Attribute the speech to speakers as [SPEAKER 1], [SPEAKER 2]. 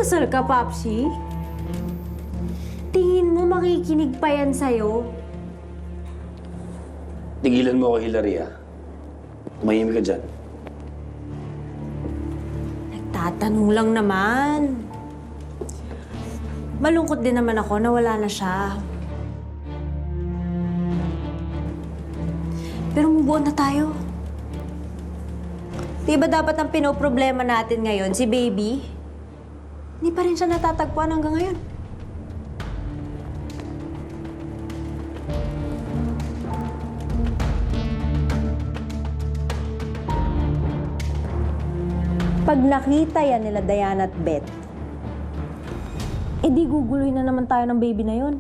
[SPEAKER 1] Kasal ka, Papsi? Tingin mo makikinig pa yan sa'yo?
[SPEAKER 2] Tigilan mo ako, Hilary, ha? Tumahimik ka dyan.
[SPEAKER 1] Nagtatanong lang naman. Malungkot din naman ako na wala na siya. Pero move on na tayo. Di ba dapat ang pinoproblema natin ngayon, si baby? Hindi pa rin siya natatagpuan hanggang ngayon. Pag nakita yan nila Diana at Beth, edi guguluhin na naman tayo ng baby na yon.